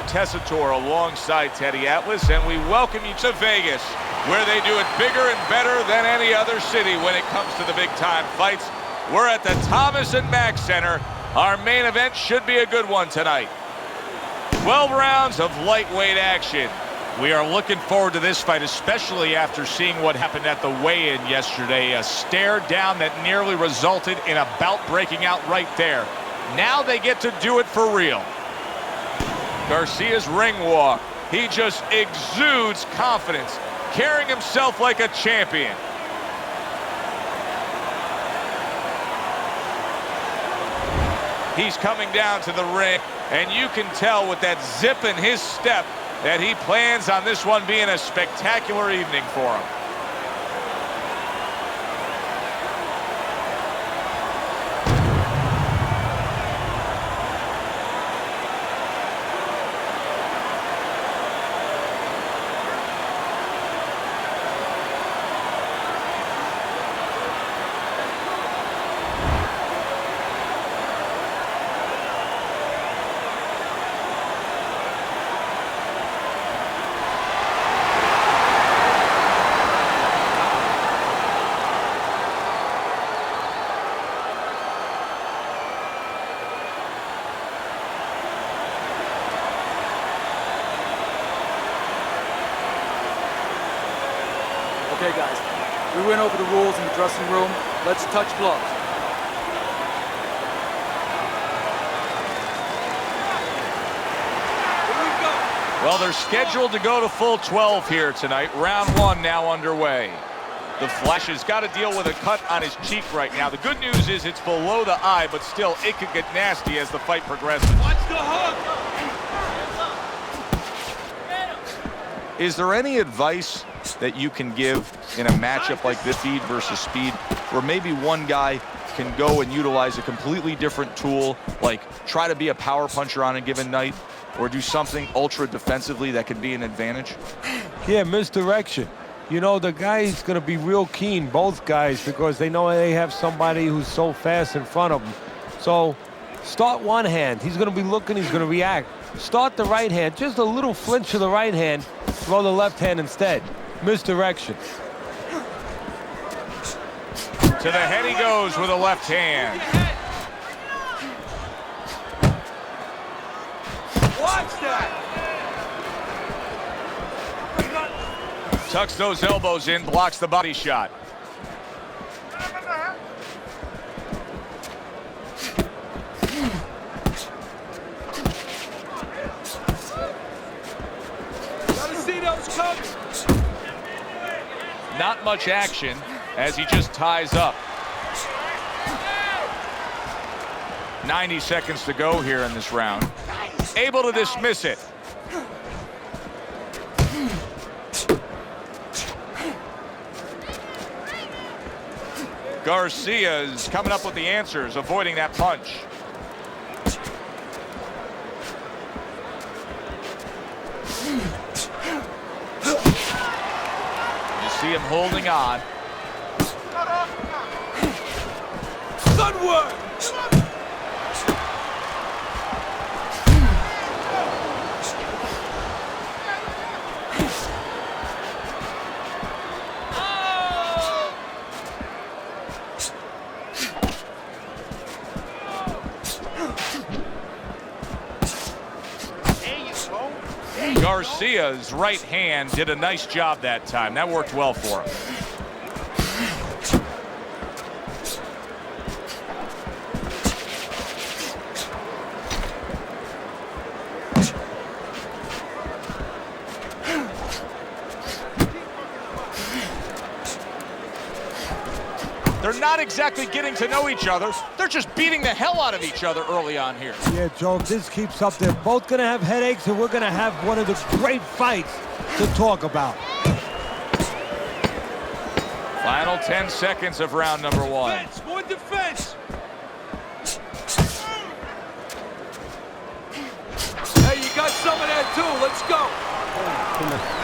Tessitore alongside Teddy Atlas, and we welcome you to Vegas, where they do it bigger and better than any other city when it comes to the big-time fights. We're at the Thomas and Mack Center. Our main event should be a good one tonight. 12 rounds of lightweight action. We are looking forward to this fight, especially after seeing what happened at the weigh-in yesterday. A stare down that nearly resulted in a bout breaking out right there. Now they get to do it for real. Garcia's ring walk. He just exudes confidence, carrying himself like a champion. He's coming down to the ring, and you can tell with that zip in his step that he plans on this one being a spectacular evening for him. Okay, guys, we went over the rules in the dressing room. Let's touch gloves. Here we go. Well, they're scheduled to go to full 12 here tonight. Round one now underway. The Flash has got to deal with a cut on his cheek right now. The good news is it's below the eye, but still, it could get nasty as the fight progresses. Watch the hook. Is there any advice that you can give in a matchup like this, speed versus speed, where maybe one guy can go and utilize a completely different tool, like try to be a power puncher on a given night, or do something ultra defensively that could be an advantage? Yeah, misdirection. You know, the guy's going to be real keen, both guys, because they know they have somebody who's so fast in front of them. So start one hand. He's going to be looking, he's going to react. Start the right hand, just a little flinch to the right hand, throw the left hand instead. Misdirection. To the head he goes with a left hand. Watch that. Tucks those elbows in, blocks the body shot. Gotta see those coming. Not much action as he just ties up. 90 seconds to go here in this round. Able to dismiss it. Garcia is coming up with the answers, avoiding that punch. You see him holding on. Good work. Garcia's right hand did a nice job that time. That worked well for him. They're not exactly getting to know each other. They're just beating the hell out of each other early on here. Yeah, Joe, if this keeps up, they're both going to have headaches, and we're going to have one of the great fights to talk about. Final 10 seconds of round number one. Defense, more defense. Hey, you got some of that too. Let's go.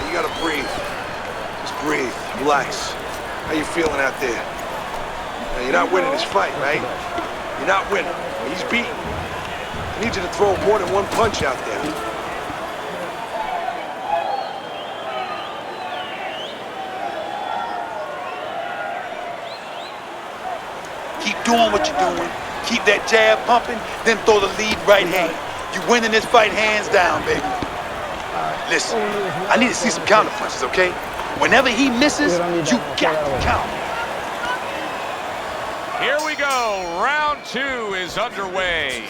You gotta breathe. Just breathe. Relax. How you feeling out there? Now, you're not winning this fight, right? You're not winning. He's beaten. I need you to throw more than one punch out there. doing what you're doing. Keep that jab pumping, then throw the lead right hand. You winning this fight hands down, baby. Listen, I need to see some counter punches, okay? Whenever he misses, you got to counter. Here we go. Round 2 is underway.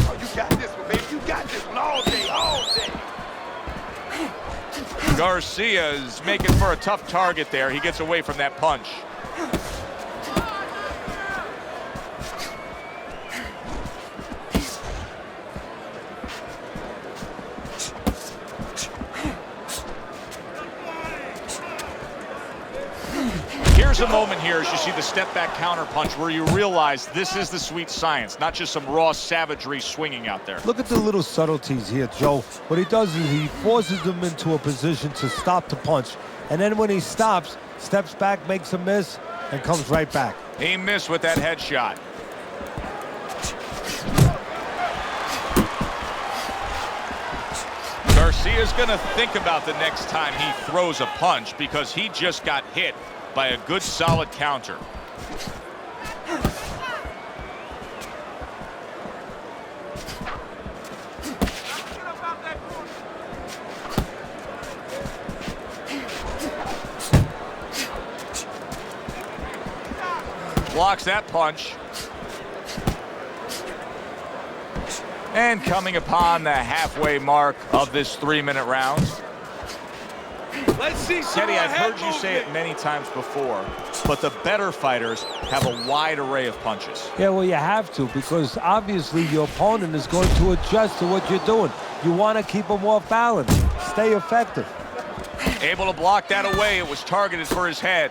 Oh, you got this one, baby. You got this one all day, all day. Garcia is making for a tough target there. He gets away from that punch. Here's a moment here as you see the step back counter punch where you realize this is the sweet science, not just some raw savagery swinging out there. Look at the little subtleties here, Joe. What he does is he forces him into a position to stop the punch. And then when he stops, steps back, makes a miss, and comes right back. He missed with that headshot. Garcia's going to think about the next time he throws a punch because he just got hit by a good solid counter. Blocks that punch. And coming upon the halfway mark of this 3-minute round. Let's see some Teddy, more I've head heard you say it movement. many times before, but the better fighters have a wide array of punches. Yeah, well, you have to, because obviously your opponent is going to adjust to what you're doing. You want to keep him off balance, stay effective. Able to block that away. It was targeted for his head.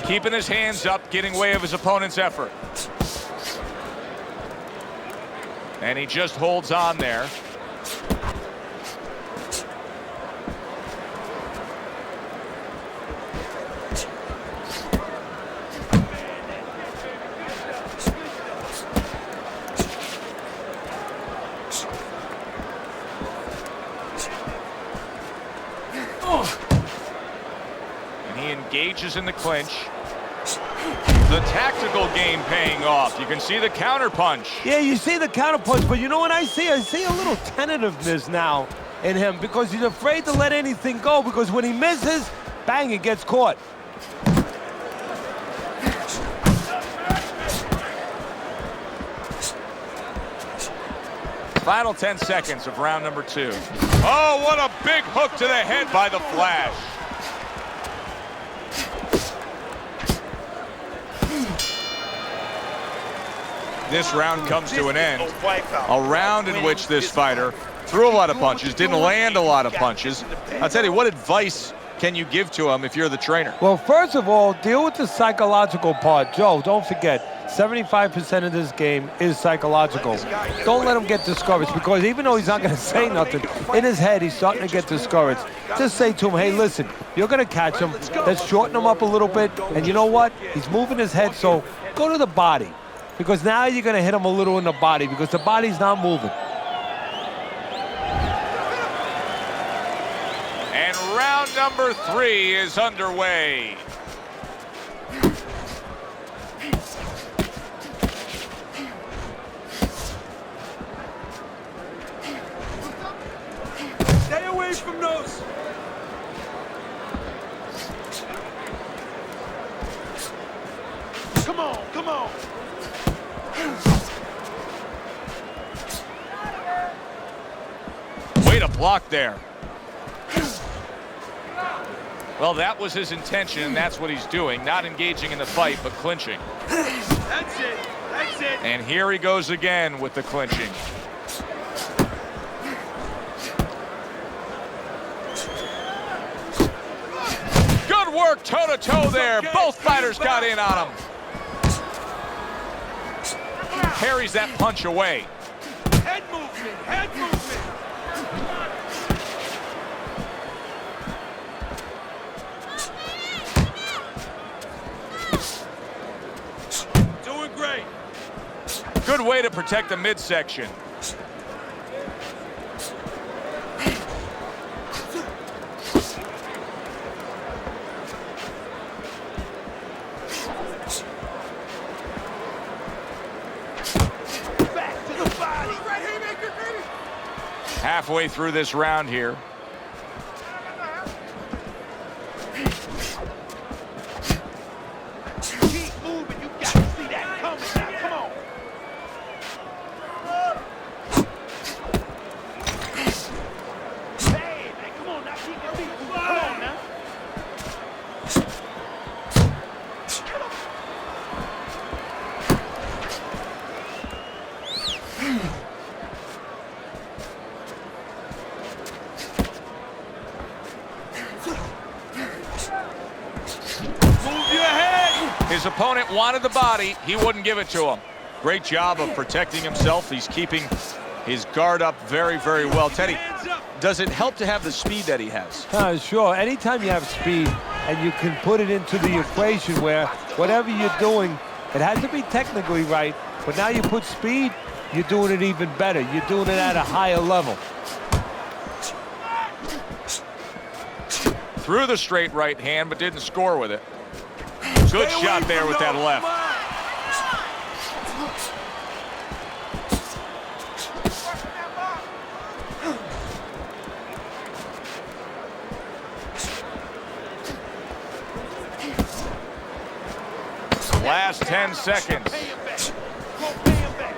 Keeping his hands up, getting way of his opponent's effort. And he just holds on there. And he engages in the clinch. The tactical game paying off. You can see the counter punch. Yeah, you see the counter punch, but you know what I see? I see a little tentativeness now in him because he's afraid to let anything go because when he misses, bang, it gets caught. Final 10 seconds of round number 2. Oh, what a big hook to the head by the Flash. This round comes to an end. A round in which this fighter threw a lot of punches, didn't land a lot of punches. I'll tell you, what advice can you give to him if you're the trainer? Well, first of all, deal with the psychological part. Joe, don't forget, 75% of this game is psychological. Don't let him get discouraged because even though he's not going to say nothing, in his head he's starting to get discouraged. Just say to him, hey, listen, you're going to catch him. Let's shorten him up a little bit. And you know what? He's moving his head, so go to the body. Because now you're going to hit him a little in the body because the body's not moving. And round number 3 is underway. Stay away from those. Come on, come on. Way to block there. Well, that was his intention, and that's what he's doing. Not engaging in the fight, but clinching. That's it. That's it. And here he goes again with the clinching. Good work toe-to-toe there. Both fighters got in on him. Parries that punch away. Head movement. Head movement. Good way to protect the midsection. Back to the body. Halfway through this round here. Keep moving. You got to see that coming now. Come on. Hey, man, come on now. Keep your feet moving. Come on now. Move your head. His opponent wanted the body. He wouldn't give it to him. Great job of protecting himself. He's keeping his guard up very, very well. Teddy, does it help to have the speed that he has? Sure. Anytime you have speed and you can put it into the equation where whatever you're doing, it has to be technically right, but now you put speed, you're doing it even better. You're doing it at a higher level. Threw the straight right hand, but didn't score with it. Good shot there with that left. Last 10 seconds. Pay him back. Go pay him back.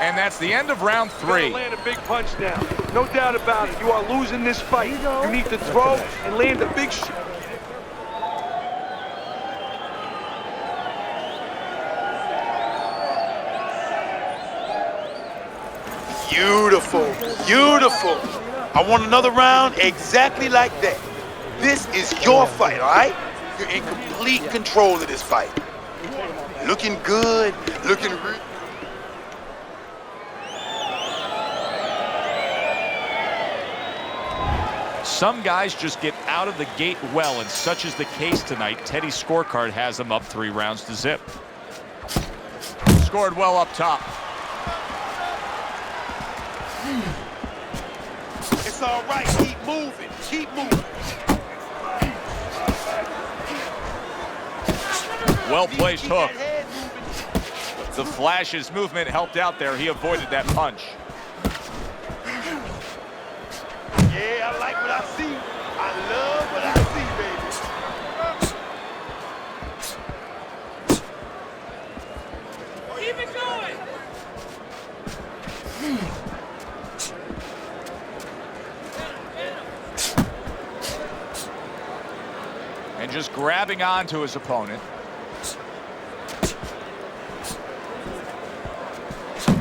And that's the end of round 3. Land a big punch now. No doubt about it. You are losing this fight. You need to throw and land a big shot. Beautiful, beautiful. I want another round exactly like that. This is your fight, all right? You're in complete control of this fight. Looking good, looking real. Some guys just get out of the gate well, and such is the case tonight. Teddy's scorecard has him up 3 rounds to zip. Scored well up top. It's all right. Keep moving. Keep moving. Well-placed Keep hook. that head moving. The Flash's movement helped out there. He avoided that punch. Yeah, I like what I see. I love what I see, baby. Keep it going! And just grabbing onto his opponent.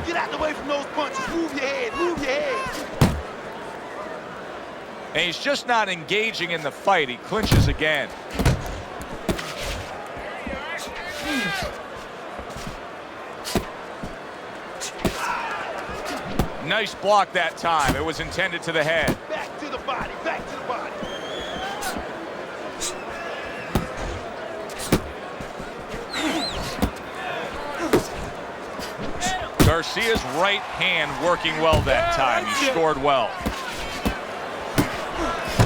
Get out the way from those punches. Move your head. Move your head. And he's just not engaging in the fight. He clinches again. Nice block that time. It was intended to the head. Back to the body. Back to the body. Garcia's right hand working well that time. He scored well.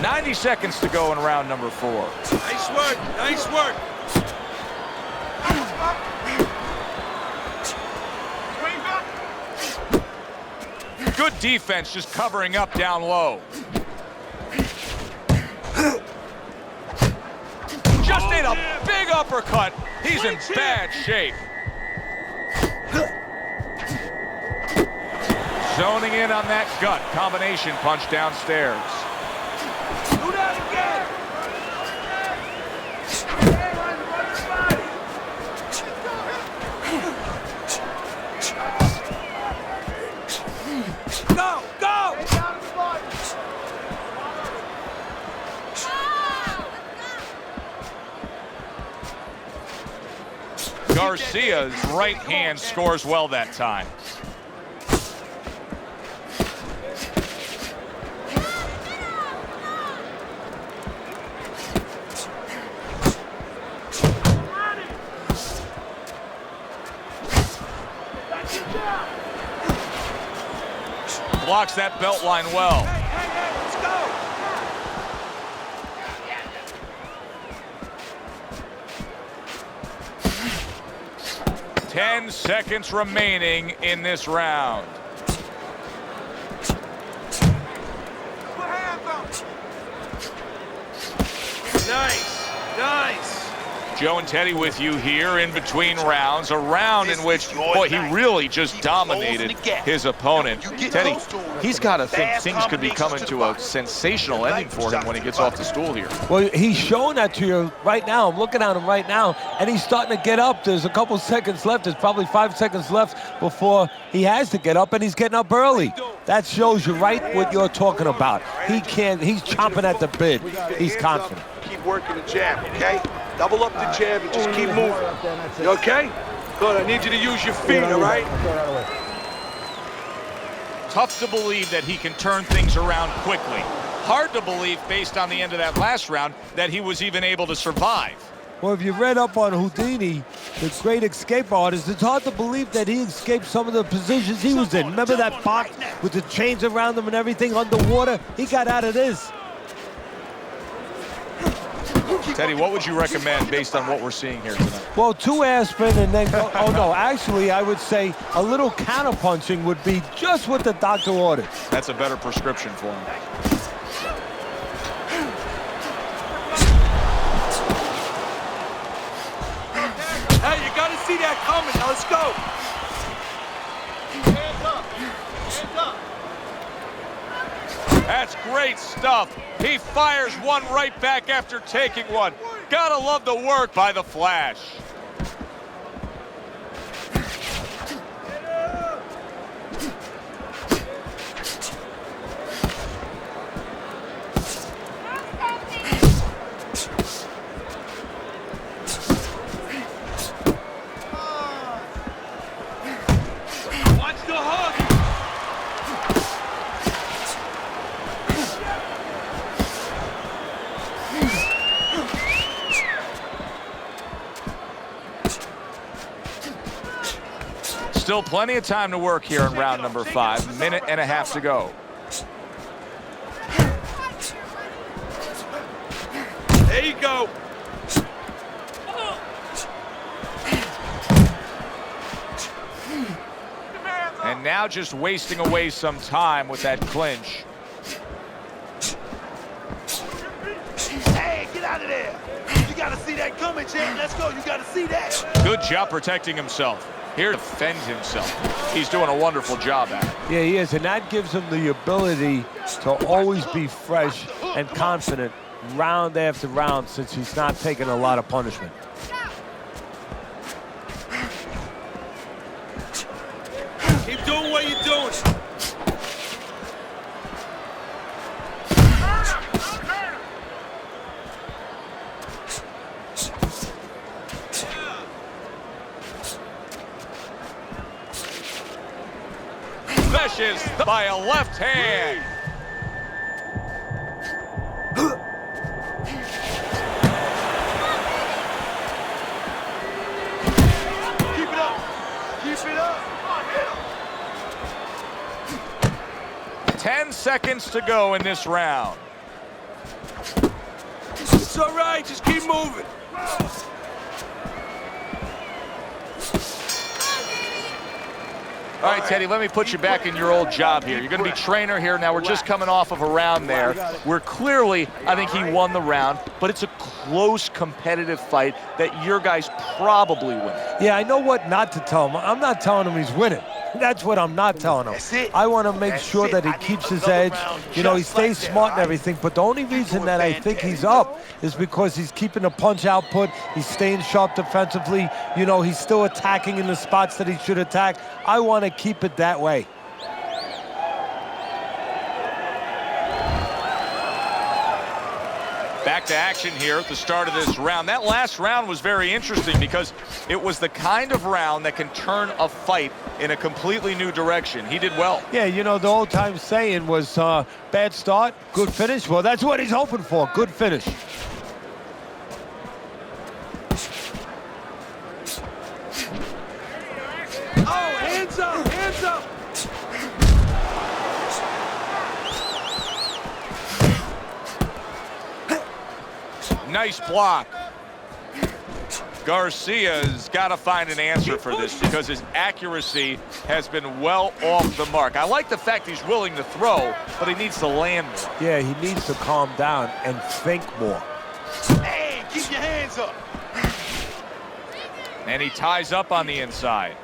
90 seconds to go in round number 4. Nice work. Nice work. Good defense, just covering up down low. Just ate a big uppercut. He's in bad shape. Zoning in on that gut. Combination punch downstairs. Do that again. Go! Go! Garcia's right hand scores well that time. blocks that belt line well. Hey, let's go. 10 seconds remaining in this round. Nice, nice. Joe and Teddy with you here in between rounds. A round in which, boy, he really just dominated his opponent. Teddy, he's got to think things could be coming to a sensational ending for him when he gets off the stool here. Well, he's showing that to you right now. I'm looking at him right now, and he's starting to get up. There's a couple seconds left. There's probably 5 seconds left before he has to get up, and he's getting up early. That shows you right what you're talking about. He's chomping at the bit. He's confident. Keep working the jab, okay? Double up the jab and just keep moving. You okay? Good, I need you to use your feet, all right? Tough to believe that he can turn things around quickly. Hard to believe, based on the end of that last round, that he was even able to survive. Well, if you read up on Houdini, the great escape artist, it's hard to believe that he escaped some of the positions he was in. Remember that box with the chains around him and everything underwater? He got out of this. Teddy, what would you recommend based on what we're seeing here tonight? Well, 2 aspirin and then go, oh no, actually I would say a little counterpunching would be just what the doctor ordered. That's a better prescription for him. Hey, you gotta see that coming. Now let's go. Hands up. Hands up. That's great stuff. He fires one right back after taking one. Gotta love the work by the Flash. Watch the hook. Still plenty of time to work here in round number 5. Minute and a half to go. There you go. And now just wasting away some time with that clinch. Hey, get out of there. You gotta see that coming, champ. Let's go. You gotta see that. Good job protecting himself. Here to defend himself. He's doing a wonderful job at it. Yeah, he is, and that gives him the ability to always be fresh and confident round after round since he's not taking a lot of punishment. Keep doing what you're doing. Smashes by a left hand. Keep it up. Keep it up. 10 seconds to go in this round. It's all right. Just keep moving. All right, Teddy, let me put you back in your old job here. You're going to be trainer here. Now, we're just coming off of a round there where clearly I think he won the round, but it's a close, competitive fight that your guys probably win. Yeah, I know what not to tell him. I'm not telling him he's winning. That's what I'm not telling him. I want to make sure that he keeps his edge. You know, he stays smart and everything, but the only reason that I think he's up is because he's keeping the punch output. He's staying sharp defensively. You know, he's still attacking in the spots that he should attack. I want to keep it that way. Back to action here at the start of this round. That last round was very interesting because it was the kind of round that can turn a fight in a completely new direction. He did well. Yeah, you know, the old time saying was bad start, good finish. Well, that's what he's hoping for, good finish. Oh, hands up, hands up. Nice block. Garcia's got to find an answer for this because his accuracy has been well off the mark. I like the fact he's willing to throw, but he needs to land more. Yeah, he needs to calm down and think more. Hey, keep your hands up. And he ties up on the inside.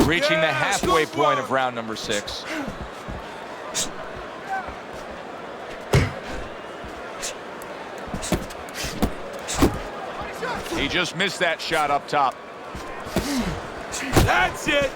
Reaching the halfway point of round number 6. He just missed that shot up top. That's it.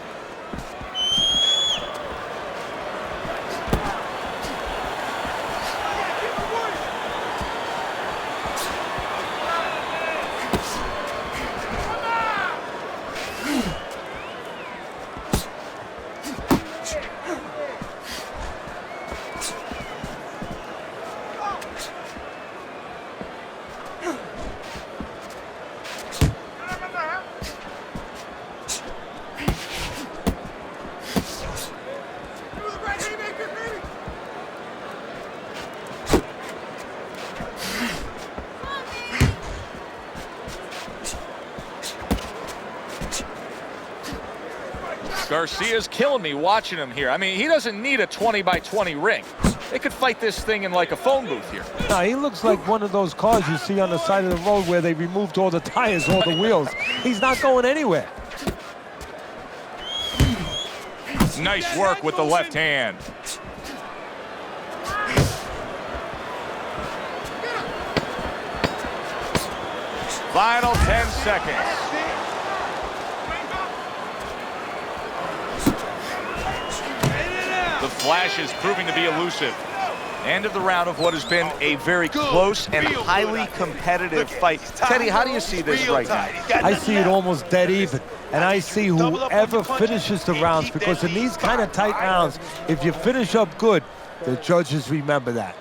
Garcia's killing me watching him here. I mean, he doesn't need a 20-by-20 ring. They could fight this thing in like a phone booth here. No, he looks like one of those cars you see on the side of the road where they removed all the tires, all the wheels. He's not going anywhere. Nice work with the left hand. Final 10 seconds. The flash is proving to be elusive. End of the round of what has been a very close and highly competitive fight. Teddy, how do you see this right now? I see it almost dead even. And I see whoever finishes the rounds, because in these kind of tight rounds, if you finish up good, the judges remember that.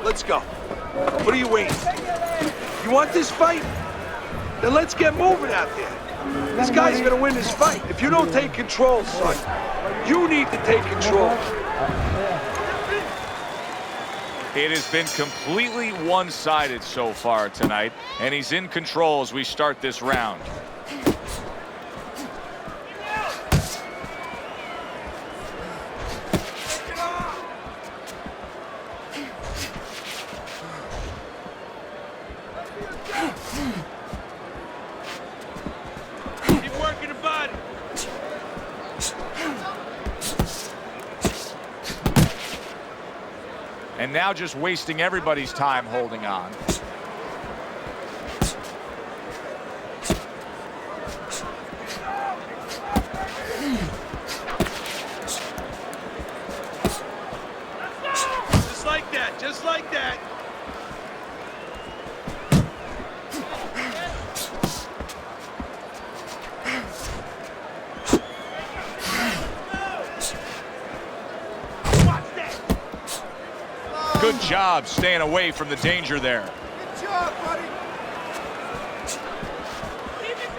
Let's go. What are you waiting? You want this fight? Then let's get moving out there. This guy's gonna win this fight. If you don't take control, son, you need to take control. It has been completely one-sided so far tonight, and he's in control as we start this round. Keep working the body. And now just wasting everybody's time holding on. Just like that, just like that. Good job staying away from the danger there. Good job, buddy. Keep it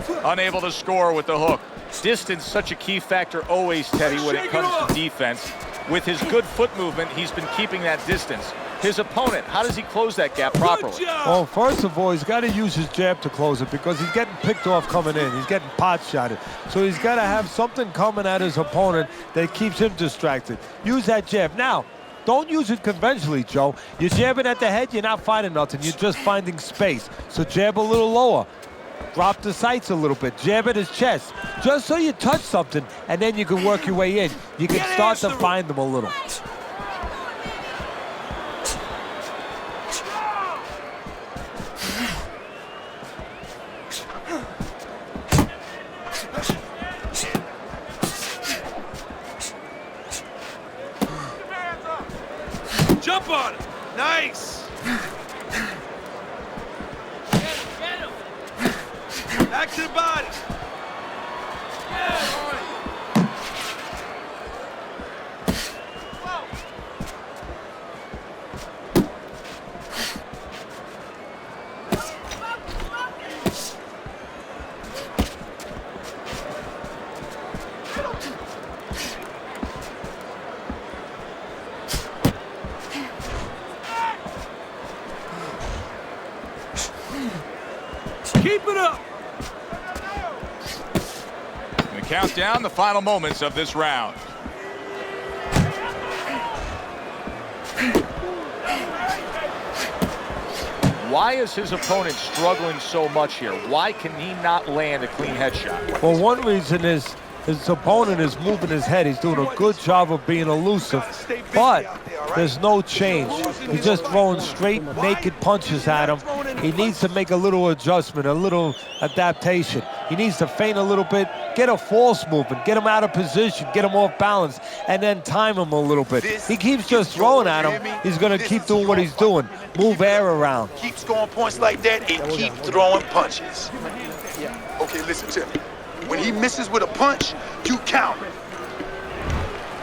going. Unable to score with the hook. Distance, such a key factor always, Teddy, when it comes to defense. With his good foot movement, he's been keeping that distance. His opponent, how does he close that gap properly? Well, first of all, he's got to use his jab to close it, because he's getting picked off coming in. He's getting pot shotted. So he's got to have something coming at his opponent that keeps him distracted. Use that jab. Now, don't use it conventionally, Joe. You're jabbing at the head, you're not finding nothing. You're just finding space. So jab a little lower. Drop the sights a little bit. Jab at his chest. Just so you touch something, and then you can work your way in. You can start to find them a little. Jump on him. Nice. Get him. Back to the body. Keep it up. We count down the final moments of this round. Why is his opponent struggling so much here? Why can he not land a clean headshot? Well, one reason is his opponent is moving his head. He's doing a good job of being elusive, but there's no change. He's just throwing straight, naked punches at him. He needs to make a little adjustment, a little adaptation. He needs to feint a little bit, get a false movement, get him out of position, get him off balance, and then time him a little bit. He keeps just throwing at him. He's going to keep doing what he's doing, move air around. Keep scoring points like that and keep throwing punches. Okay, listen to me. When he misses with a punch, you count.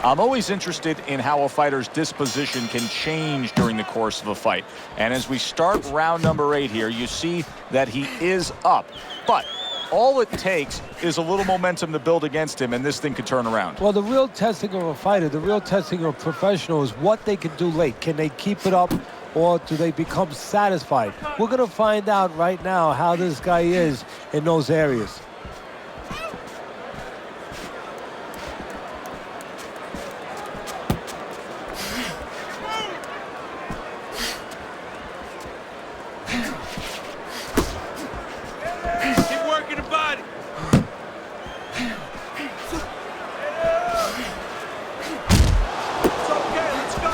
I'm always interested in how a fighter's disposition can change during the course of a fight. And as we start round number 8 here, you see that he is up. But all it takes is a little momentum to build against him, and this thing could turn around. Well, the real testing of a fighter, the real testing of a professional is what they can do late. Can they keep it up, or do they become satisfied? We're going to find out right now how this guy is in those areas. Keep working the body. It's okay, let's go.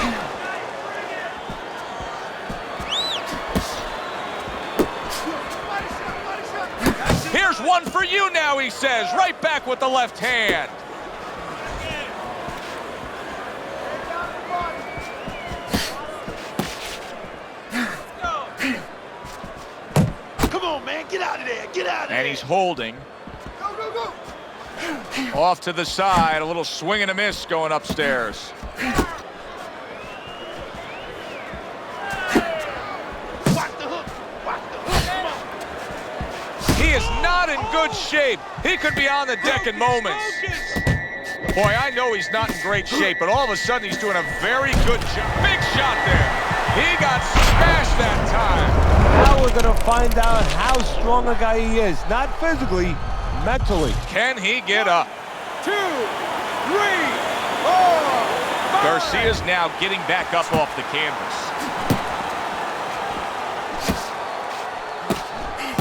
Here's one for you now, he says, right back with the left hand. Come on, man, get out of there, get out of there. And he's holding. Off to the side, a little swing and a miss going upstairs. Watch the hook, come on. He is not in good shape. He could be on the deck in moments. Boy, I know he's not in great shape, but all of a sudden he's doing a very good job. Big shot there. He got smashed that time. Now we're going to find out how strong a guy he is. Not physically, mentally. Can he get up? 2, 3, 4, 5. Garcia's now getting back up off the canvas.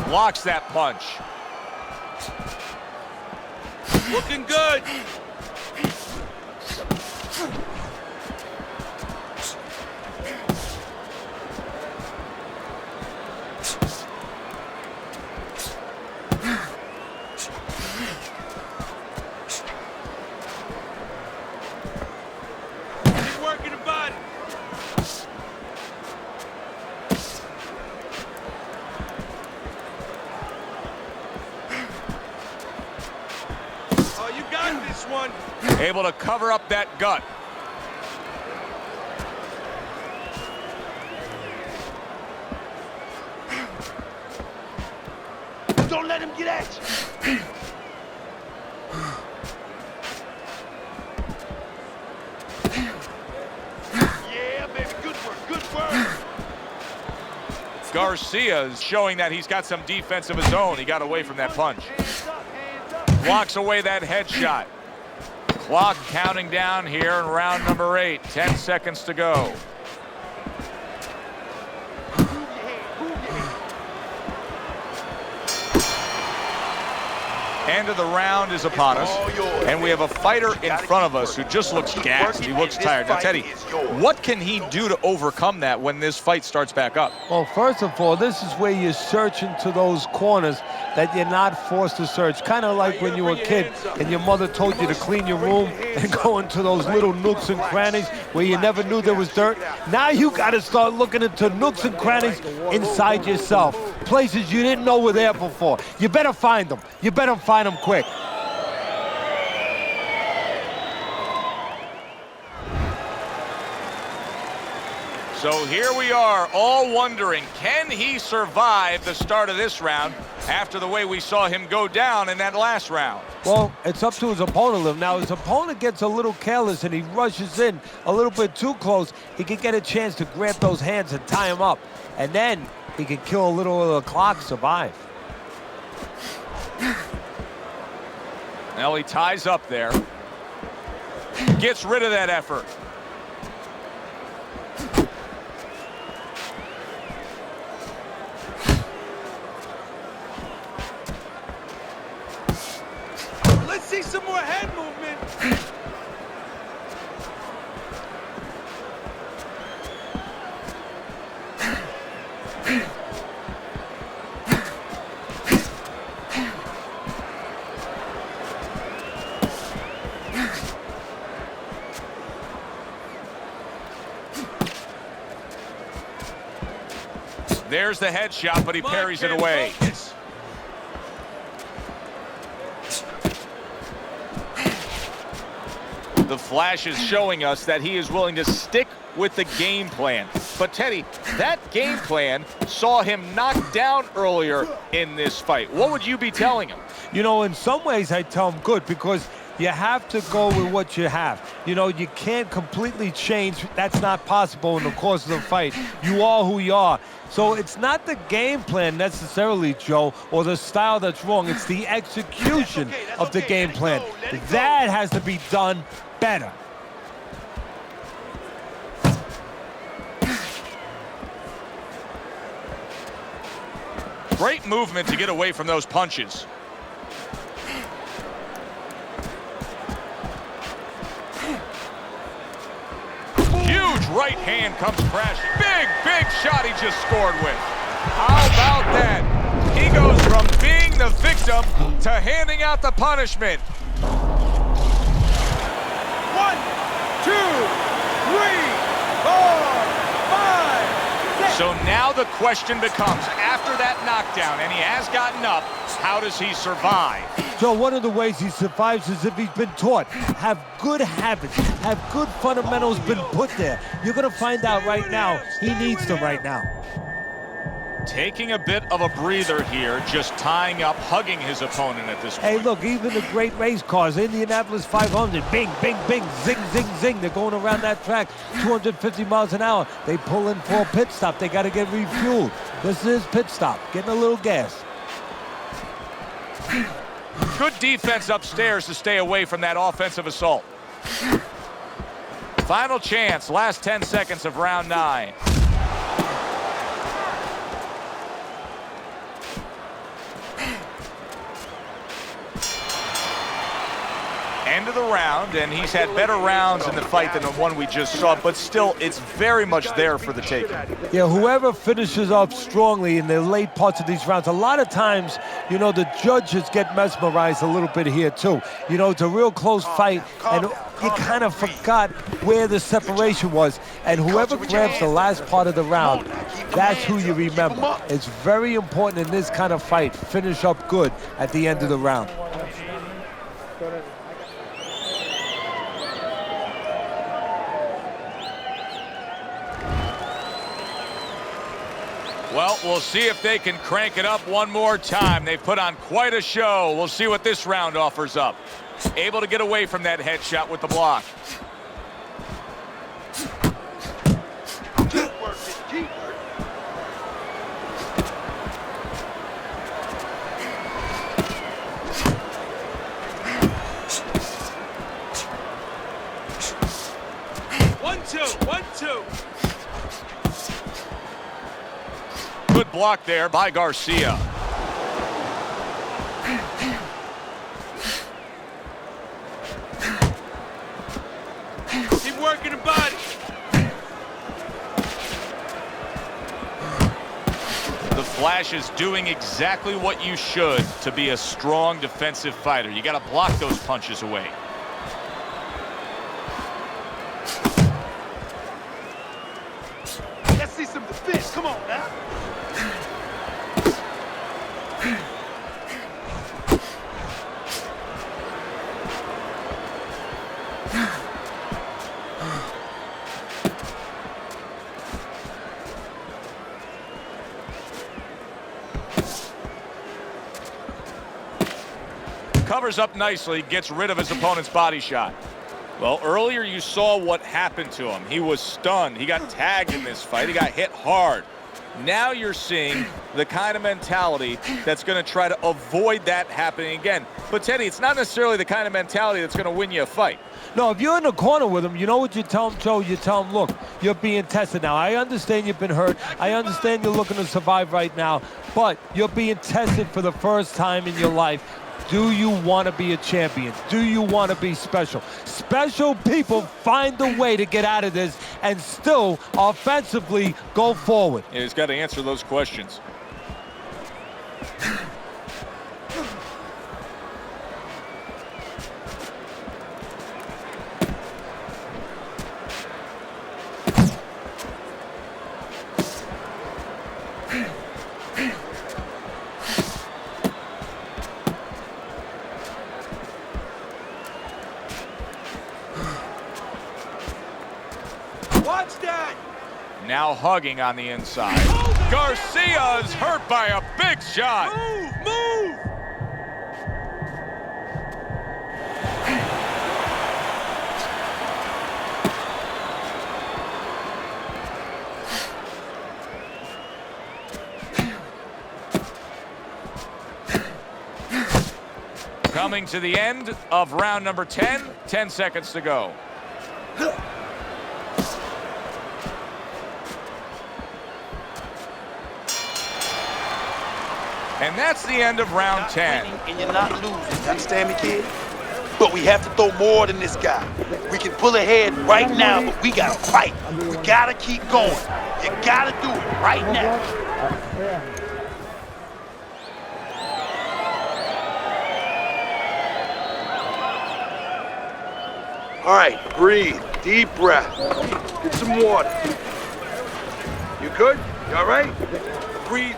Blocks that punch. Looking good. Keep working the body. Oh, you got this one. Able to cover up that gut. Don't let him get at you. Yeah, baby, good work, good work. Garcia's showing that he's got some defense of his own. He got away from that punch. Blocks away that headshot. Clock counting down here in round number 8. 10 seconds to go. End of the round is upon us, and we have a fighter in front of us who just looks gassed. He looks tired. Now, Teddy, what can he do to overcome that when this fight starts back up? Well, first of all, this is where you search into those corners that you're not forced to search. Kind of like when you were a kid and your mother told you to clean your room and go into those little nooks and crannies where you never knew there was dirt. Now you got to start looking into nooks and crannies inside yourself, places you didn't know were there before. You better find them. You better find them quick. So here we are, all wondering, can he survive the start of this round after the way we saw him go down in that last round? Well, it's up to his opponent. Now, his opponent gets a little careless and he rushes in a little bit too close. He can get a chance to grab those hands and tie him up. And then he can kill a little of the clock, survive. Now he ties up there. Gets rid of that effort. Let's see some more head movement. There's the headshot, but he parries it away. Focus. The flash is showing us that he is willing to stick with the game plan. But Teddy, that game plan saw him knocked down earlier in this fight. What would you be telling him? You know, in some ways I tell him good, because you have to go with what you have. You know, you can't completely change. That's not possible in the course of the fight. You are who you are. So it's not the game plan necessarily, Joe, or the style that's wrong. It's the execution of the game plan. That has to be done better. Great movement to get away from those punches. Huge right hand comes crashing. Big shot he just scored with. How about that? He goes from being the victim to handing out the punishment. 1, 2, 3, 4, 5, 6. So now the question becomes, after that knockdown, and he has gotten up, how does he survive? Joe, one of the ways he survives is if he's been taught. Have good habits, have good fundamentals been put there. You're going to find out right now he needs them right now. Taking a bit of a breather here, just tying up, hugging his opponent at this point. Hey, look, even the great race cars, Indianapolis 500, bing, bing, bing, zing, zing, zing. They're going around that track 250 miles an hour. They pull in for a pit stop. They got to get refueled. This is pit stop, getting a little gas. Good defense upstairs to stay away from that offensive assault. Final chance, last 10 seconds of round 9. End of the round, and he's had better rounds in the fight than the one we just saw, but still, it's very much there for the taking. Yeah, whoever finishes up strongly in the late parts of these rounds, a lot of times, you know, the judges get mesmerized a little bit here, too. You know, it's a real close fight, and you kind of forgot where the separation was. And whoever grabs the last part of the round, that's who you remember. It's very important in this kind of fight. Finish up good at the end of the round. Well, we'll see if they can crank it up one more time. They've put on quite a show. We'll see what this round offers up. Able to get away from that headshot with the block. Keep working, keep working. One, two. Good block there by Garcia. Flash is doing exactly what you should to be a strong defensive fighter. You got to block those punches away. Let's see some defense. Come on now. Covers up nicely, gets rid of his opponent's body shot. Well, earlier you saw what happened to him. He was stunned. He got tagged in this fight. He got hit hard. Now you're seeing the kind of mentality that's going to try to avoid that happening again. But, Teddy, it's not necessarily the kind of mentality that's going to win you a fight. No, if you're in the corner with him, you know what you tell him, Joe? You tell him, look, you're being tested now. I understand you've been hurt. I understand you're looking to survive right now. But you're being tested for the first time in your life. Do you want to be a champion? Do you want to be special? Special people find a way to get out of this and still offensively go forward. Yeah, he's got to answer those questions. Watch that! Now hugging on the inside. Garcia is hurt by a big shot. Move! Move! Coming to the end of round number 10. 10 seconds to go. And that's the end of round 10. And you're not losing. You understand me, kid? But we have to throw more than this guy. We can pull ahead right now, but we gotta fight. We gotta keep going. You gotta do it right now. All right, breathe. Deep breath. Get some water. You good? You all right? Breathe.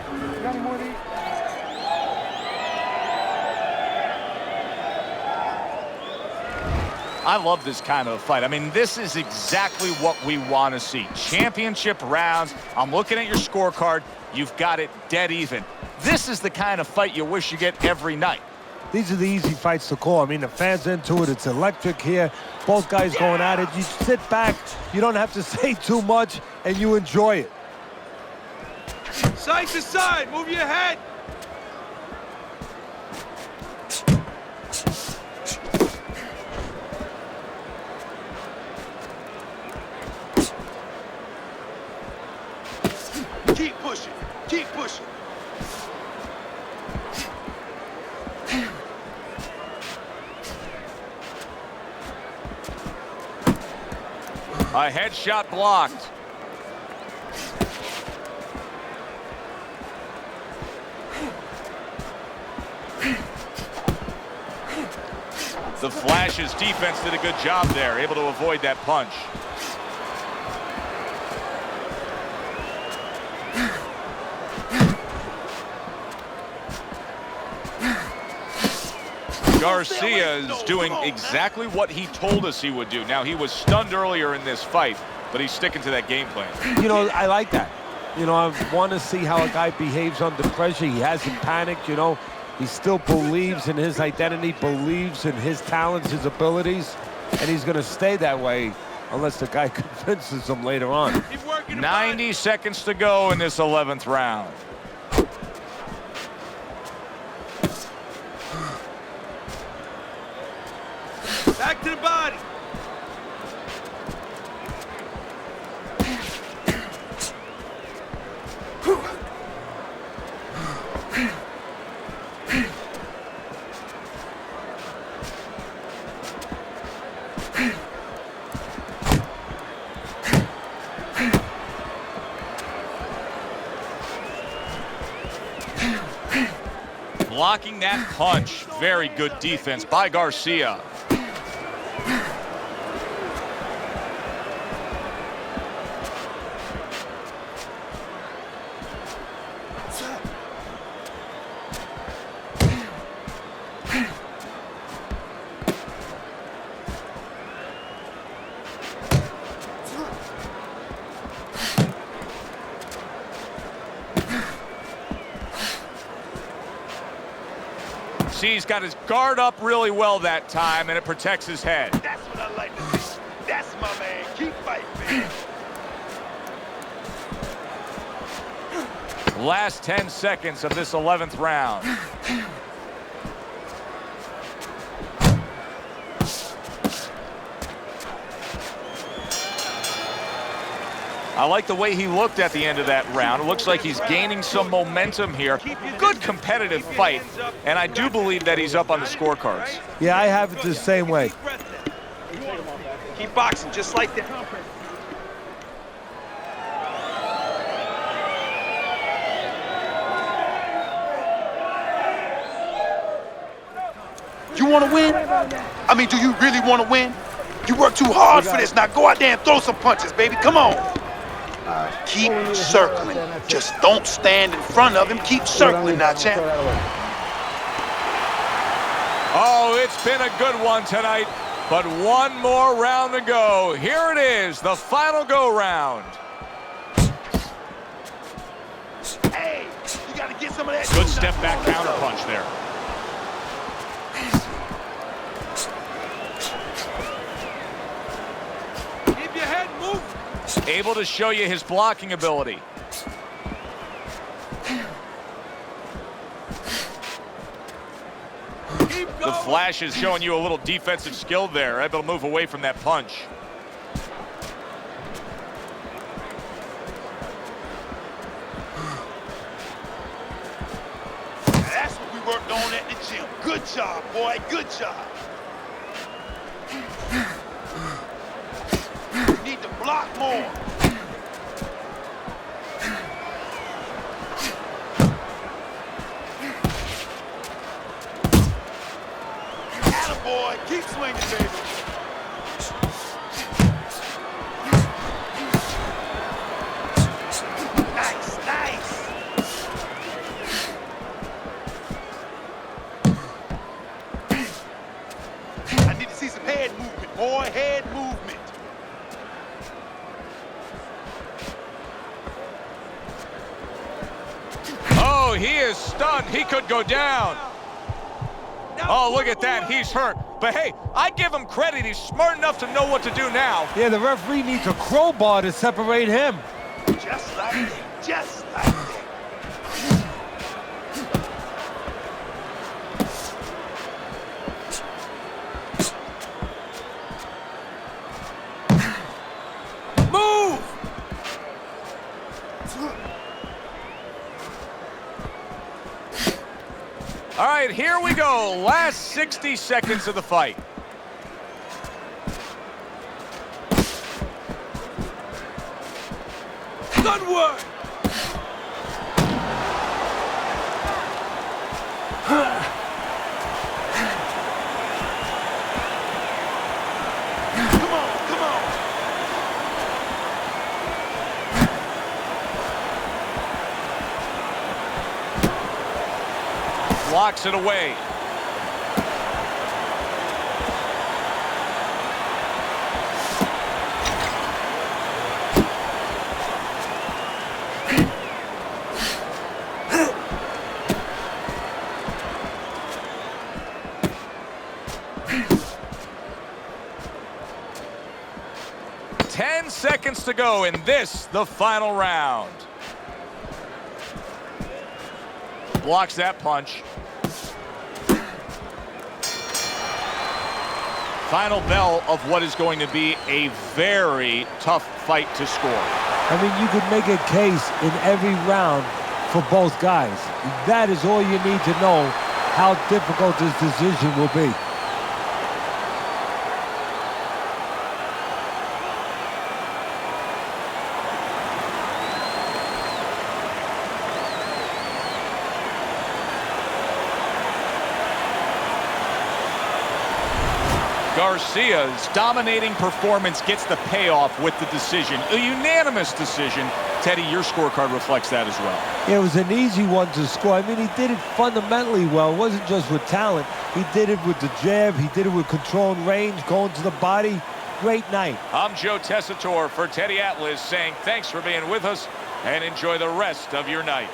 I love this kind of fight. I mean, this is exactly what we want to see. Championship rounds. I'm looking at your scorecard. You've got it dead even. This is the kind of fight you wish you get every night. These are the easy fights to call. I mean, the fans into it. It's electric here. Both guys going at it. You sit back. You don't have to say too much, and you enjoy it. Side to side. Move your head. Keep pushing. Keep pushing. A headshot blocked. The Flash's defense did a good job there, able to avoid that punch. Garcia is doing exactly what he told us he would do. Now, he was stunned earlier in this fight, but he's sticking to that game plan. You know, I like that. You know, I want to see how a guy behaves under pressure. He hasn't panicked, you know. He still believes in his identity, believes in his talents, his abilities, and he's going to stay that way unless the guy convinces him later on. 90 seconds to go in this 11th round. Back to the body. Blocking that punch. Very good defense by Garcia. See, he's got his guard up really well that time, and it protects his head. That's what I like to see. That's my man. Keep fighting, man. Last 10 seconds of this 11th round. I like the way he looked at the end of that round. It looks like he's gaining some momentum here. Good competitive fight, and I do believe that he's up on the scorecards. Yeah, I have it the same way. Keep boxing just like that. You want to win? I mean, do you really want to win? You work too hard for this. Now go out there and throw some punches, baby. Come on. Keep circling. Just don't stand in front of him. Keep circling now, champ. Oh, it's been a good one tonight, but one more round to go. Here it is, the final go-round. Hey, you got to get some of that. Good step-back counterpunch there. Keep your head moving. Able to show you his blocking ability. The flash is showing you a little defensive skill there. Able to move away from that punch. That's what we worked on at the gym. Good job, boy. Good job. You need to block more. Attaboy. Keep swinging, baby. Nice, nice. I need to see some head movement, boy. Head movement. Oh, he is stunned. He could go down. Oh, look at that. He's hurt. But hey, I give him credit. He's smart enough to know what to do now. Yeah, the referee needs a crowbar to separate him. Just like that. Just like that. Move! All right, here we go. Last 60 seconds of the fight. Good work! Come on, come on. Blocks it away. Seconds to go in this, the final round. Blocks that punch. Final bell of what is going to be a very tough fight to score. I mean, you could make a case in every round for both guys. That is all you need to know how difficult this decision will be. Garcia's Dominating performance gets the payoff with the decision. A unanimous decision. Teddy, your scorecard reflects that as well. It was an easy one to score. I mean, he did it fundamentally well. It wasn't just with talent. He did it with the jab. He did it with controlling range, going to the body. Great night. I'm Joe Tessitore for Teddy Atlas saying thanks for being with us and enjoy the rest of your night.